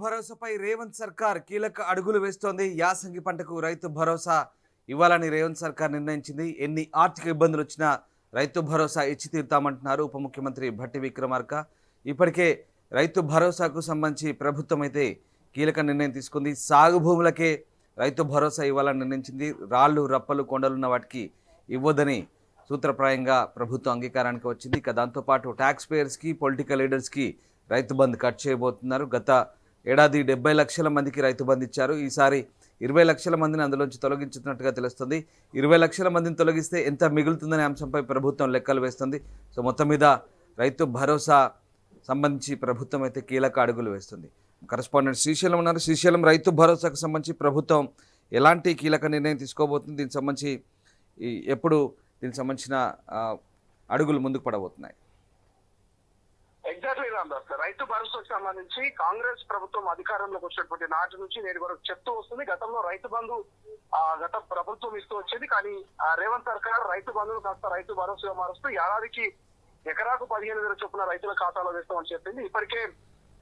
భరోసాపై రేవంత్ సర్కార్ కీలక అడుగులు వేస్తోంది. యాసంగి పంటకు రైతు భరోసా ఇవ్వాలని రేవంత్ సర్కార్ నిర్ణయించింది. ఎన్ని ఆర్థిక ఇబ్బందులు వచ్చినా రైతు భరోసా ఇచ్చి తీరుతామంటున్నారు ఉప ముఖ్యమంత్రి భట్టి విక్రమార్క. ఇప్పటికే రైతు భరోసాకు సంబంధించి ప్రభుత్వం అయితే కీలక నిర్ణయం తీసుకుంది. సాగు భూములకే రైతు భరోసా ఇవ్వాలని నిర్ణయించింది. రాళ్ళు రప్పలు కొండలున్న వాటికి ఇవ్వదని సూత్రప్రాయంగా ప్రభుత్వం అంగీకారానికి వచ్చింది. ఇక దాంతోపాటు ట్యాక్స్ పేయర్స్కి పొలిటికల్ లీడర్స్కి రైతు బంద్ కట్ చేయబోతున్నారు. గత ఏడాది 70 లక్షల మందికి రైతు బంద్ ఇచ్చారు. ఈసారి 20 లక్షల మందిని అందులోంచి తొలగించుతున్నట్టుగా తెలుస్తుంది. 20 లక్షల మందిని తొలగిస్తే ఎంత మిగులుతుందనే అంశంపై ప్రభుత్వం లెక్కలు వేస్తుంది. సో మొత్తం మీద రైతు భరోసా సంబంధించి ప్రభుత్వం అయితే కీలక అడుగులు వేస్తుంది. కరెస్పాండెంట్ శ్రీశైలం ఉన్నారు. శ్రీశైలం, రైతు భరోసాకు సంబంధించి ప్రభుత్వం ఎలాంటి కీలక నిర్ణయం తీసుకోబోతుంది? దీనికి సంబంధించి ఎప్పుడు దీనికి సంబంధించిన అడుగులు ముందుకు పడబోతున్నాయి? ఎగ్జాక్ట్లీ రాందాస్, రైతు భరోసాకు సంబంధించి కాంగ్రెస్ ప్రభుత్వం అధికారంలోకి వచ్చినటువంటి నాటి నుంచి నేటి వరకు చెప్తూ వస్తుంది. గతంలో రైతు బంధు గత ప్రభుత్వం ఇస్తూ వచ్చేది. కానీ రేవంత్ సర్కార్ రైతు బంధును కాస్త రైతు భరోసాగా మారుస్తూ ఏడాదికి ఎకరాకు 15,000 చొప్పున రైతుల ఖాతాలో వేస్తామని చెప్పింది. ఇప్పటికే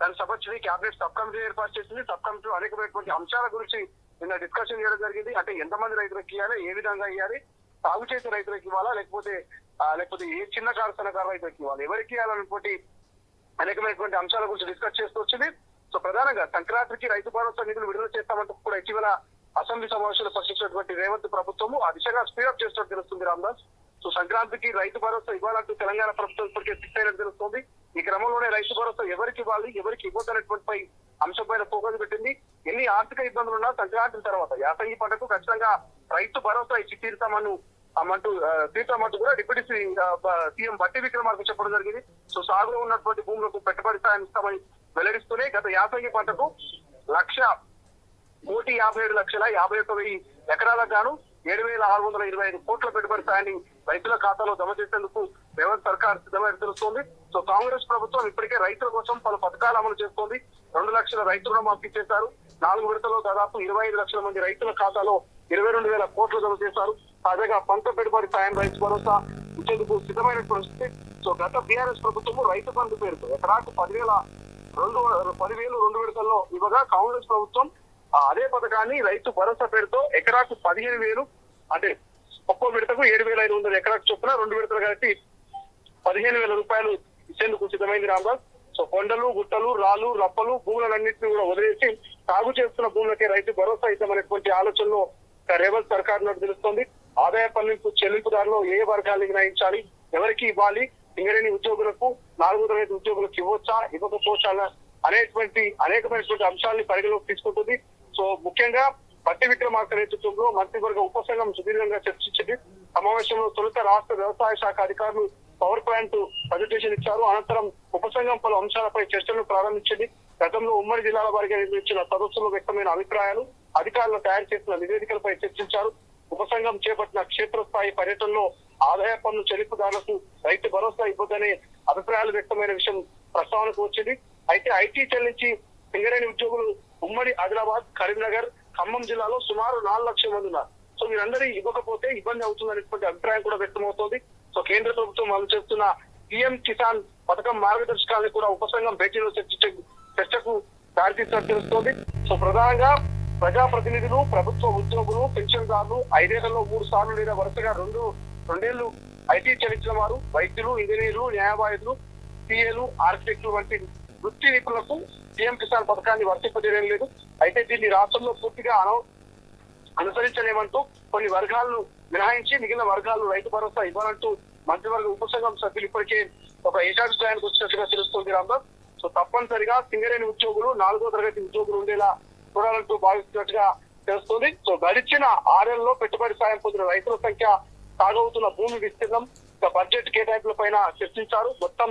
దానికి సంబంధించి కేబినెట్ సబ్ కమిటీ ఏర్పాటు చేసింది. సబ్ కమిటీలో అనేకమైనటువంటి అంశాల గురించి నిన్న డిస్కషన్ చేయడం జరిగింది. అంటే ఎంతమంది రైతులకు ఇవ్వాలి, ఏ విధంగా ఇవ్వాలి, సాగు చేసే రైతులకు ఇవ్వాలా, లేకపోతే ఏ చిన్న కారు సన్నకారు రైతులకు ఇవ్వాలి, ఎవరికి ఇవ్వాలన్నటువంటి అనేకమైనటువంటి అంశాల గురించి డిస్కస్ చేస్తూ వచ్చింది. సో ప్రధానంగా సంక్రాంతికి రైతు భరోసా నిధులు విడుదల చేస్తామంటూ కూడా ఇటీవల అసెంబ్లీ సమావేశాలు ప్రకటించినటువంటి రేవంత్ ప్రభుత్వము ఆ దిశగా స్పీడప్ చేస్తున్నట్టు తెలుస్తుంది రామ్దాస్. సో సంక్రాంతికి రైతు భరోసా ఇవ్వాలంటూ తెలంగాణ ప్రభుత్వం ఇప్పటికే ఫిక్స్ అయినట్టు తెలుస్తుంది. ఈ క్రమంలోనే రైతు భరోసా ఎవరికి ఇవ్వాలి, ఎవరికి ఇవ్వద్దనేటువంటి అంశం పైన ఫోకస్ పెట్టింది. ఎన్ని ఆర్థిక ఇబ్బందులు ఉన్నా సంక్రాంతి తర్వాత యాసంగి పంటకు ఖచ్చితంగా రైతు భరోసా ఇచ్చి తీర్థమంటూ కూడా డిప్యూటీ సీఎం భట్టి విక్రమార్క చెప్పడం జరిగింది. సో సాగులో ఉన్నటువంటి భూములకు పెట్టుబడి సాయం ఇస్తామని వెల్లడిస్తూనే గత యాసంగి పంటకు 1,57,51,000 ఎకరాలకు గాను 7,625 కోట్ల పెట్టుబడి సాయాన్ని రైతుల ఖాతాలో జమ చేసేందుకు రేవంత్ సర్కార్ సిద్ధమైన తెలుస్తోంది. సో కాంగ్రెస్ ప్రభుత్వం ఇప్పటికే రైతుల కోసం పలు పథకాలు అమలు చేస్తోంది. 2 లక్షల రైతు రుణమాఫీ చేశారు. 4 విడతల్లో దాదాపు 25 లక్షల మంది రైతుల ఖాతాలో 22,000 కోట్లు జమ చేశారు. తాజాగా పంట పెట్టుబడి సాయం రైతు భరోసా ఇచ్చేందుకు సిద్ధమైన పరిస్థితి. సో గత బీఆర్ఎస్ ప్రభుత్వం రైతు బంధు పేరుతో ఎకరాకు 10,000 2 విడతల్లో ఇవ్వగా కాంగ్రెస్ ప్రభుత్వం అదే పథకాన్ని రైతు భరోసా పేరుతో ఎకరాకు 15,000 అంటే ఒక్కో విడతకు 7,500 ఎకరాకు చొప్పున 2 విడతలు కలిపి 15,000 రూపాయలు ఇచ్చేందుకు సిద్ధమైంది రామ్దాస్. సో కొండలు, గుట్టలు, రాళ్ళు, రప్పలు భూములన్నింటినీ కూడా వదిలేసి సాగు చేస్తున్న భూములకే రైతు భరోసా ఇద్దామనేటువంటి ఆలోచనలో రేవంత్ సర్కార్ ఉన్నట్టు తెలుస్తోంది. ఆదాయ పన్ను చెల్లింపుదారులు ఏ వర్గాలు నిర్ణయించాలి, ఎవరికి ఇవ్వాలి, సింగరేణి ఉద్యోగులకు, 4వ తరగతి ఉద్యోగులకు ఇవ్వచ్చా, ఇవ్వకపోవచ్చా అనేకమైనటువంటి అంశాలని పరిగణలోకి తీసుకుంటుంది. సో ముఖ్యంగా భట్టి విక్రమార్క నేతృత్వంలో మంత్రివర్గ ఉపసంఘం సుదీర్ఘంగా చర్చించింది. సమావేశంలో తొలుత రాష్ట్ర వ్యవసాయ శాఖ అధికారులు పవర్ పాయింట్ ప్రజెంటేషన్ ఇచ్చారు. అనంతరం ఉపసంఘం పలు అంశాలపై చర్చలను ప్రారంభించింది. గతంలో ఉమ్మడి జిల్లాల వారిగా నిర్మించిన సదస్సులో వ్యక్తమైన అభిప్రాయాలు, అధికారులు తయారు చేసిన నివేదికలపై చర్చించారు. ఉపసంఘం చేపట్టిన క్షేత్రస్థాయి పర్యటనలో ఆదాయ పన్ను చెల్లింపుదారులకు రైతు భరోసా ఇవ్వదనే అభిప్రాయాలు వ్యక్తమైన విషయం ప్రస్తావనకు వచ్చింది. అయితే ఐటీ చెల్లించి సింగరేణి ఉద్యోగులు ఉమ్మడి ఆదిలాబాద్, కరీంనగర్, ఖమ్మం జిల్లాలో సుమారు 4 లక్షల మంది ఉన్నారు. సో వీరందరూ ఇవ్వకపోతే ఇబ్బంది అవుతుందనేటువంటి అభిప్రాయం కూడా వ్యక్తమవుతోంది. సో కేంద్ర ప్రభుత్వం అమలు చేస్తున్న పిఎం కిసాన్ పథకం మార్గదర్శకాలను కూడా ఉపసంఘం భేటీలో చర్చకు దారితీసినట్టు తెలుస్తోంది. సో ప్రధానంగా ప్రజాప్రతినిధులు, ప్రభుత్వ ఉద్యోగులు, పెన్షన్దారులు 5 ఏళ్లలో 3 సార్లు లేదా వరుసగా 2 ఏళ్లు ఐటీ చెల్లించిన వారు, వైద్యులు, ఇంజనీర్లు, న్యాయవాదులు, సిఏలు, ఆర్కిటెక్టులు వంటి వృత్తి నిపుణులకు పిఎం కిసాన్ పథకాన్ని వర్తింపజేయడం లేదు. అయితే దీన్ని రాష్ట్రంలో పూర్తిగా అనుసరించలేమంటూ కొన్ని వర్గాలను మినహాయించి మిగిలిన వర్గాలు రైతు భరోసా ఇవ్వాలంటూ మంత్రివర్గ ఉపసంఘం సభ్యులు ఇప్పటికే ఒక ఏకాభిప్రాయానికి వచ్చినట్టుగా తెలుస్తోంది రామ్దాస్. సో తప్పనిసరిగా సింగరేణి ఉద్యోగులు, 4వ తరగతి ఉద్యోగులు ఉండేలా చూడాలంటూ భావిస్తున్నట్టుగా తెలుస్తుంది. సో గడిచిన 6 ఏళ్లలో పెట్టుబడి సాయం పొందిన రైతుల సంఖ్య, సాగవుతున్న భూమి విస్తీర్ణం, బడ్జెట్ కేటాయింపుల పైన చర్చించారు. మొత్తం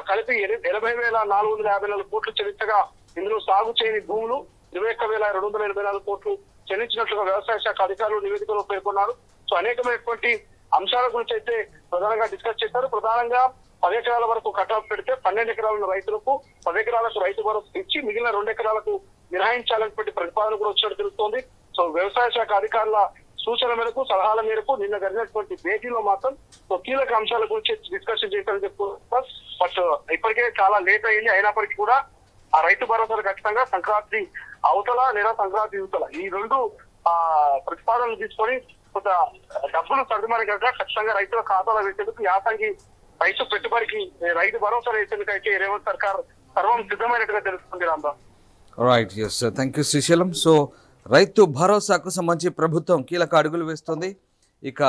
కలిపి 80,454 కోట్లు చెల్లించగా ఇందులో సాగు చేయని భూములు 21,284 కోట్లు చెల్లించినట్లుగా వ్యవసాయ శాఖ అధికారులు నివేదికలో పేర్కొన్నారు. సో అనేకమైనటువంటి అంశాల గురించి అయితే ప్రధానంగా డిస్కస్ చేశారు. ప్రధానంగా 10 ఎకరాల వరకు కటాఫ్ పెడితే 12 ఎకరాల ఉన్న రైతులకు 10 ఎకరాలకు రైతు భరోసా ఇచ్చి మిగిలిన 2 ఎకరాలకు మినహాయించాలనేటువంటి ప్రతిపాదన కూడా వచ్చినట్టు తెలుస్తోంది. సో వ్యవసాయ శాఖ అధికారుల సూచన మేరకు, సలహాల మేరకు నిన్న జరిగినటువంటి భేటీలో మాత్రం కీలక అంశాల గురించి డిస్కషన్ చేశారని చెప్పుకోవచ్చు. బట్ ఇప్పటికే చాలా లేట్ అయింది. అయినప్పటికీ కూడా ఆ రైతు భరోసాలు ఖచ్చితంగా సంక్రాంతి అవతల లేదా సంక్రాంతి యువతల ఈ రెండు ప్రతిపాదనలు తీసుకొని కొంత డబ్బులు సర్దుమరిగా ఖచ్చితంగా రైతుల ఖాతాలో వేసేందుకు యాసంగి రైతు పెట్టుబడికి రైతు భరోసా వేసేందుకు అయితే రేవంత్ సర్కార్ సర్వం సిద్ధమైనట్టుగా తెలుస్తుంది Rambabu. Right, yes, thank you Srisailam. So రైతు భరోసాకు సంబంధించి ప్రభుత్వం కీలక అడుగులు వేస్తుంది. ఇక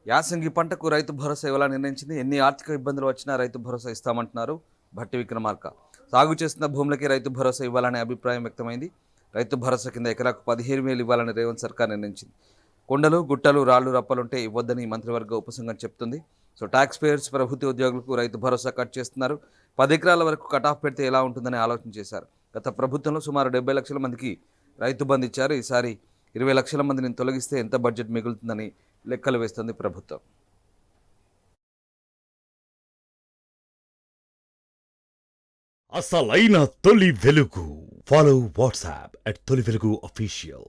యాసంగి పంటకు రైతు భరోసా ఇవ్వాలని నిర్ణయించింది. ఎన్ని ఆర్థిక ఇబ్బందులు వచ్చినా రైతు భరోసా ఇస్తామంటున్నారు భట్టి విక్రమార్క. సాగు చేస్తున్న భూములకి రైతు భరోసా ఇవ్వాలనే అభిప్రాయం వ్యక్తమైంది. రైతు భరోసా కింద ఎకరాకు 15,000 ఇవ్వాలని రేవంత్ సర్కార్ నిర్ణయించింది. కొండలు గుట్టలు రాళ్లు రప్పలుంటే ఇవ్వద్దని మంత్రివర్గ ఉపసంఘం చెప్తుంది. సో ట్యాక్స్ పేయర్స్ ప్రభుత్వ ఉద్యోగులకు రైతు భరోసా కట్ చేస్తున్నారు. 10 ఎకరాల వరకు కట్ ఆఫ్ పెడితే ఎలా ఉంటుందని ఆలోచన చేశారు. గత ప్రభుత్వంలో సుమారు 70 లక్షల మందికి రైతు బంధు ఇచ్చారు. ఈసారి 20 లక్షల మందిని తొలగిస్తే ఎంత బడ్జెట్ మిగులుతుందని లెక్కలు వేస్తుంది ప్రభుత్వం. అసలైన తొలి వెలుగు. ఫాలో వాట్సాప్ @తొలి వెలుగు official.